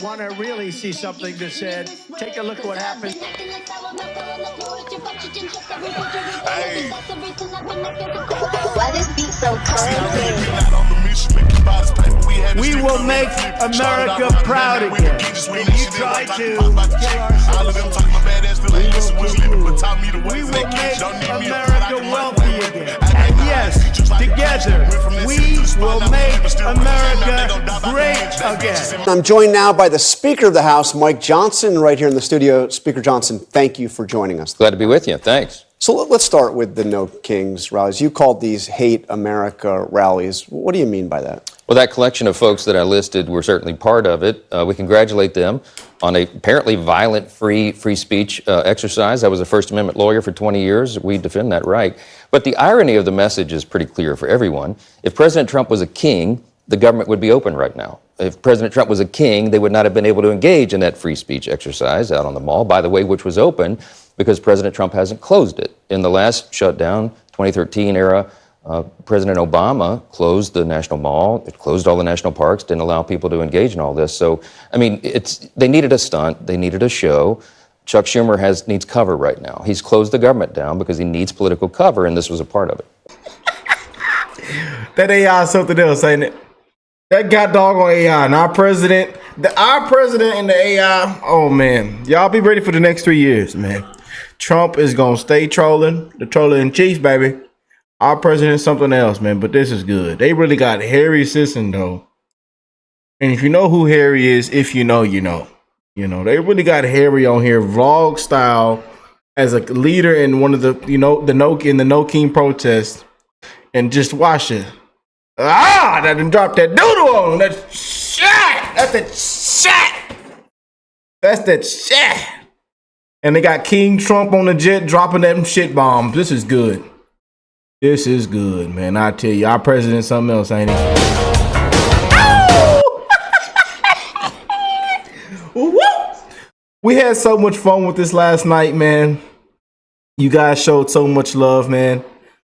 Want to really see something that said, take a look at what happened. Why this beat so crazy? We will make America proud again. And you try to kill our we will make America wealthy again. And yes, together, we will make America great again. I'm joined now by the Speaker of the House, Mike Johnson, right here in the studio. Speaker Johnson, thank you for joining us. Glad to be with you. Thanks. So let's start with the No Kings rallies. You called these Hate America rallies. What do you mean by that? Well, that collection of folks that I listed were certainly part of it. We congratulate them on a apparently violent free speech exercise. I was a First Amendment lawyer for 20 years. We defend that right. But the irony of the message is pretty clear for everyone. If President Trump was a king, the government would be open right now. If President Trump was a king, they would not have been able to engage in that free speech exercise out on the mall, by the way, which was open because President Trump hasn't closed it. In the last shutdown, 2013 era, President Obama closed the National Mall. It closed all the national parks, didn't allow people to engage in all this. So, I mean, they needed a stunt. They needed a show. Chuck Schumer needs cover right now. He's closed the government down because he needs political cover, and this was a part of it. That AI is something else, ain't it? That got dog on AI. And our president and the AI, oh, man. Y'all be ready for the next 3 years, man. Trump is going to stay trolling. The troller in chief, baby. Our president's something else, man. But this is good. They really got Harry Sisson, though. And if you know who Harry is, if you know, you know. You know, they really got Harry on here, vlog style, as a leader in one of the, the No King protest. And just watch it. That done dropped that doodle on him. That shit. That's that shit. That's that shit. And they got King Trump on the jet dropping them shit bombs. This is good. This is good, man. I tell you, our president's something else, ain't he? We had so much fun with this last night, man. You guys showed so much love, man.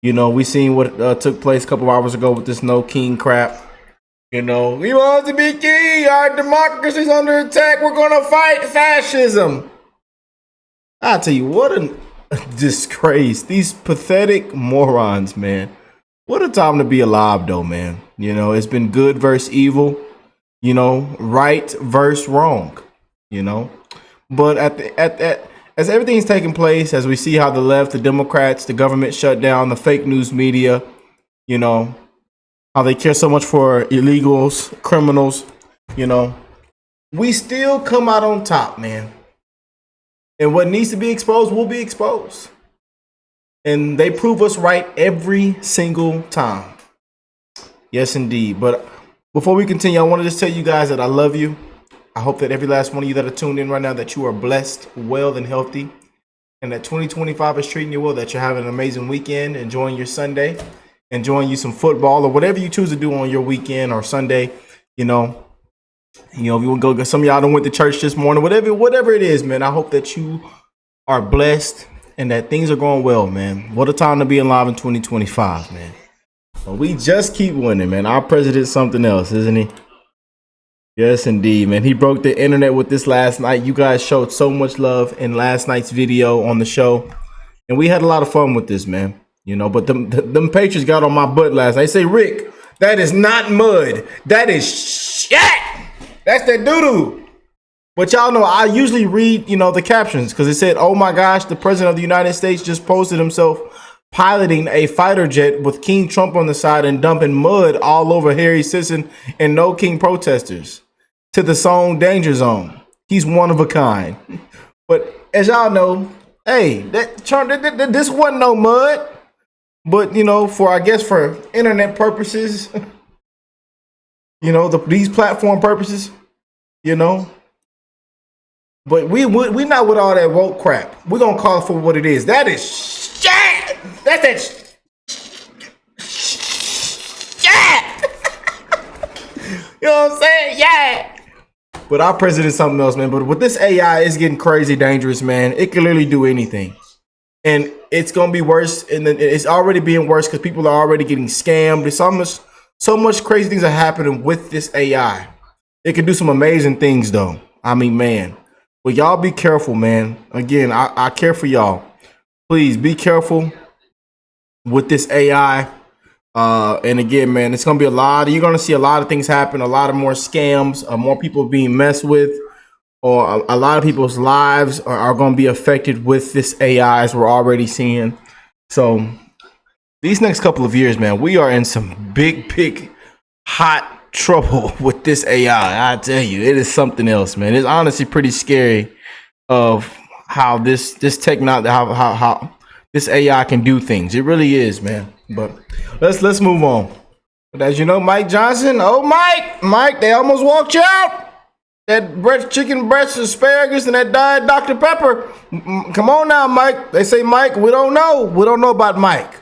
You know, we seen what took place a couple hours ago with this No King crap. You know, we want to be king. Our democracy's under attack. We're going to fight fascism. I tell you, what a disgrace. These pathetic morons, man. What a time to be alive, though, man. You know, it's been good versus evil. You know, right versus wrong. You know, but as everything's taking place, as we see how the left, the Democrats, the government shut down, the fake news media, you know, how they care so much for illegals, criminals, you know, we still come out on top, man. And what needs to be exposed will be exposed. And they prove us right every single time. Yes, indeed. But before we continue, I want to just tell you guys that I love you. I hope that every last one of you that are tuned in right now, that you are blessed, well, and healthy, and that 2025 is treating you well, that you're having an amazing weekend, enjoying your Sunday, enjoying you some football, or whatever you choose to do on your weekend or Sunday. You know, if you want to go, some of y'all done went to church this morning, whatever it is, man. I hope that you are blessed and that things are going well, man. What a time to be alive in 2025, man. Well, we just keep winning, man. Our president's something else, isn't he? Yes, indeed, man. He broke the internet with this last night. You guys showed so much love in last night's video on the show. And we had a lot of fun with this, man. You know, but them Patriots got on my butt last night. They say, Rick, that is not mud. That is shit. That's that doo-doo. But y'all know, I usually read, the captions because it said, oh my gosh, the president of the United States just posted himself piloting a fighter jet with King Trump on the side and dumping mud all over Harry Sisson and No King protesters to the song Danger Zone. He's one of a kind. But as y'all know, hey, this wasn't no mud. But, for internet purposes, these platform purposes, But we not with all that woke crap. We're going to call it for what it is. That is shit. That's that shit. You know what I'm saying? Yeah. But our president's something else, man. But with this AI, it's getting crazy dangerous, man. It can literally do anything. And it's going to be worse. And then it's already being worse because people are already getting scammed. There's so much crazy things are happening with this AI. It can do some amazing things, though. I mean, man. But y'all be careful, man. Again, I care for y'all. Please be careful with this AI. And again, man, it's gonna be you're gonna see a lot of things happen, a lot of more scams, more people being messed with, or a lot of people's lives are gonna be affected with this AI, as we're already seeing. So these next couple of years, man, we are in some big, hot trouble with this AI. I tell you, it is something else, man. It's honestly pretty scary of how this technology, how this AI can do things. It really is, man. But let's move on. But as you know, Mike Johnson, Mike, they almost walked you out. That chicken breast, asparagus, and that diet Dr. Pepper. Come on now, Mike. They say, Mike, we don't know. We don't know about Mike.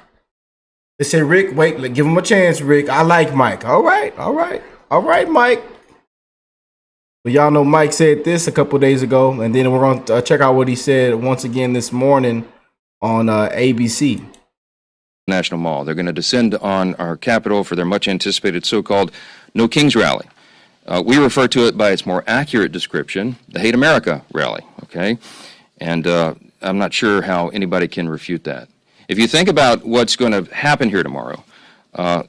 They say, Rick, wait, give him a chance, Rick. I like Mike. All right, Mike. But y'all know Mike said this a couple days ago, and then we're going to check out what he said once again this morning on ABC. National Mall. They're going to descend on our capital for their much anticipated so-called No Kings rally. We refer to it by its more accurate description, the Hate America rally, okay? And I'm not sure how anybody can refute that. If you think about what's going to happen here tomorrow,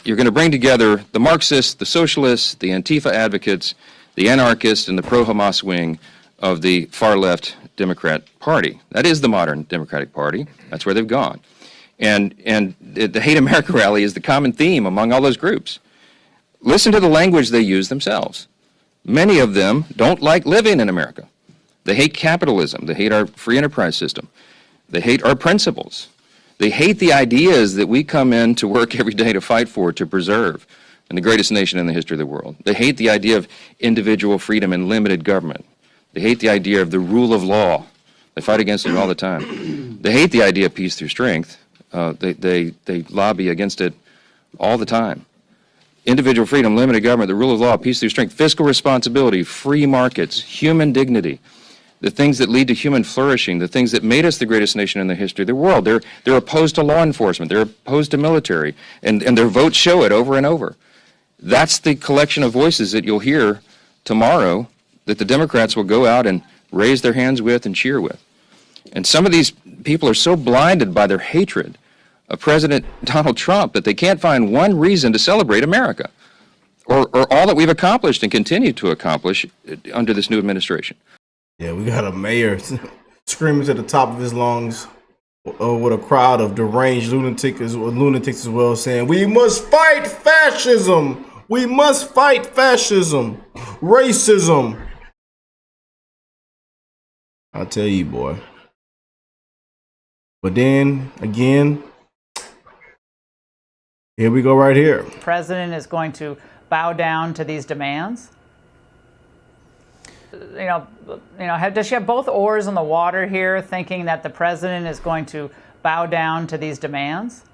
you're going to bring together the Marxists, the socialists, the Antifa advocates, the anarchists, and the pro-Hamas wing of the far-left Democrat Party. That is the modern Democratic Party. That's where they've gone. And the Hate America rally is the common theme among all those groups. Listen to the language they use themselves. Many of them don't like living in America. They hate capitalism. They hate our free enterprise system. They hate our principles. They hate the ideas that we come in to work every day to fight for, to preserve, in the greatest nation in the history of the world. They hate the idea of individual freedom and limited government. They hate the idea of the rule of law. They fight against it all the time. They hate the idea of peace through strength. They lobby against it all the time. Individual freedom, limited government, the rule of law, peace through strength, fiscal responsibility, free markets, human dignity, the things that lead to human flourishing, the things that made us the greatest nation in the history of the world. They're opposed to law enforcement. They're opposed to military, and their votes show it over and over. That's the collection of voices that you'll hear tomorrow that the Democrats will go out and raise their hands with and cheer with. And some of these people are so blinded by their hatred of President Donald Trump that they can't find one reason to celebrate America or all that we've accomplished and continue to accomplish under this new administration. Yeah, we got a mayor screaming to the top of his lungs with a crowd of deranged lunatics as well, saying, "We must fight fascism! We must fight fascism! Racism!" I'll tell you, boy. But then, again, here we go right here. The president is going to bow down to these demands. Does she have both oars in the water here, thinking that the president is going to bow down to these demands?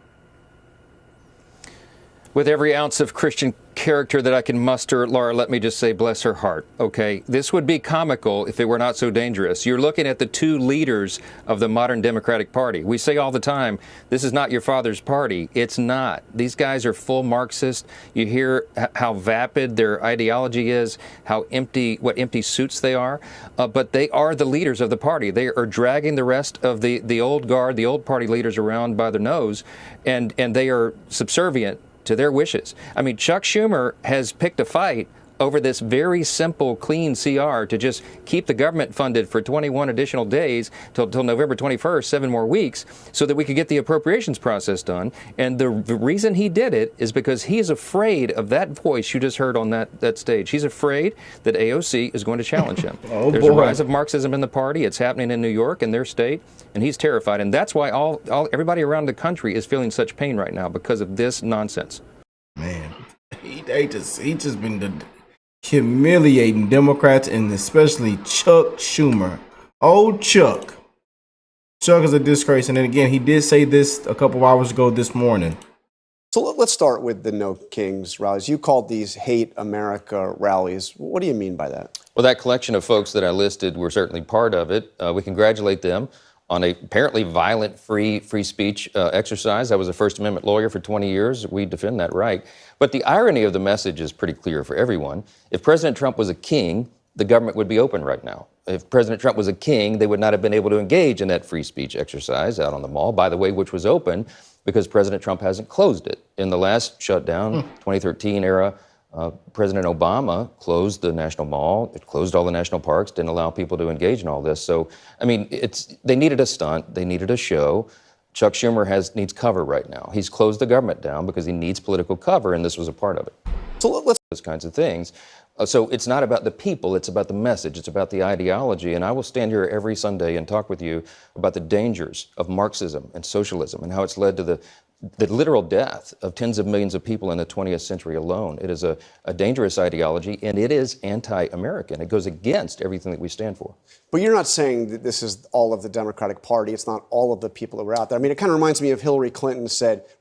With every ounce of Christian character that I can muster, Laura, let me just say, bless her heart, okay? This would be comical if it were not so dangerous. You're looking at the two leaders of the modern Democratic Party. We say all the time, this is not your father's party. It's not. These guys are full Marxist. You hear how vapid their ideology is, how empty, what empty suits they are. But they are the leaders of the party. They are dragging the rest of the old guard, the old party leaders around by their nose, and they are subservient to their wishes. I mean, Chuck Schumer has picked a fight over this very simple, clean CR to just keep the government funded for 21 additional days till November 21st, 7 more weeks, so that we could get the appropriations process done. And the reason he did it is because he is afraid of that voice you just heard on that stage. He's afraid that AOC is going to challenge him. There's a rise of Marxism in the party. It's happening in New York, in their state, and he's terrified. And that's why everybody around the country is feeling such pain right now, because of this nonsense. Man, he just been humiliating Democrats, and especially Chuck Schumer. Old Chuck. Chuck is a disgrace. And then again, he did say this a couple of hours ago this morning. So let's start with the No Kings rallies. You called these Hate America rallies. What do you mean by that? Well, that collection of folks that I listed were certainly part of it. We congratulate them on a apparently violent free speech exercise. I was a First Amendment lawyer for 20 years. We defend that right. But the irony of the message is pretty clear for everyone. If President Trump was a king, the government would be open right now. If President Trump was a king, they would not have been able to engage in that free speech exercise out on the mall, by the way, which was open because President Trump hasn't closed it. In the last shutdown, 2013 era, President Obama closed the National Mall, it closed all the national parks, didn't allow people to engage in all this. So, I mean, they needed a stunt, they needed a show. Chuck Schumer needs cover right now. He's closed the government down because he needs political cover, and this was a part of it. So let's those kinds of things. So it's not about the people, it's about the message, it's about the ideology. And I will stand here every Sunday and talk with you about the dangers of Marxism and socialism and how it's led to the literal death of tens of millions of people in the 20th century alone. It is a dangerous ideology, and it is anti-American. It goes against everything that we stand for. But you're not saying that this is all of the Democratic Party. It's not all of the people that were out there. I mean, it kind of reminds me of Hillary Clinton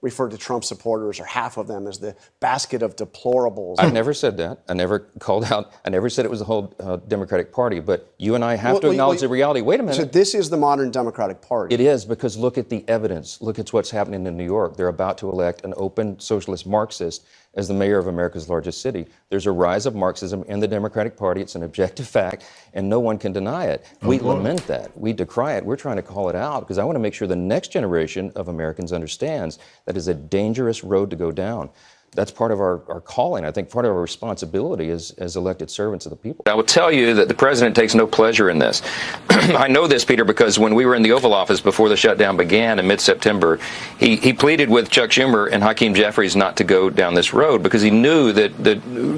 referred to Trump supporters, or half of them, as the basket of deplorables. I've never said that. I never called out. I never said it was the whole Democratic Party. But you and I have to acknowledge the reality. Wait a minute. So this is the modern Democratic Party. It is, because look at the evidence. Look at what's happening in New York. They're about to elect an open socialist Marxist as the mayor of America's largest city. There's a rise of Marxism in the Democratic Party. It's an objective fact, and no one can deny it. We lament that. We decry it. We're trying to call it out because I want to make sure the next generation of Americans understands that is a dangerous road to go down. That's part of our calling. I think part of our responsibility as elected servants of the people. I will tell you that the president takes no pleasure in this. I know this, Peter, because when we were in the Oval Office before the shutdown began in mid-September, he pleaded with Chuck Schumer and Hakeem Jeffries not to go down this road because he knew that the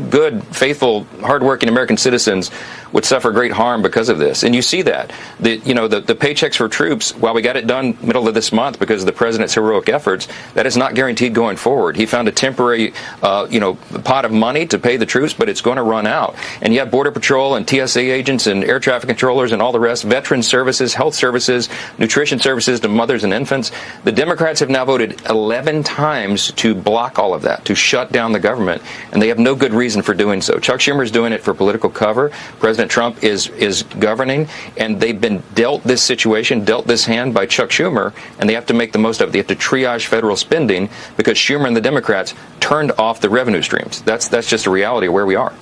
good, faithful, hardworking American citizens would suffer great harm because of this. And you see that. The paychecks for troops, while we got it done middle of this month because of the president's heroic efforts, that is not guaranteed going forward. He found a temporary pot of money to pay the troops, but it's going to run out. And you have Border Patrol and TSA agents and air traffic controllers and all the rest, veteran services, health services, nutrition services to mothers and infants. The Democrats have now voted 11 times to block all of that, to shut down the government, and they have no good reason for doing so. Chuck Schumer is doing it for political cover. President Trump is governing, and they've been dealt this situation, dealt this hand by Chuck Schumer, and they have to make the most of it. They have to triage federal spending because Schumer and the Democrats turned off the revenue streams. That's just a reality of where we are.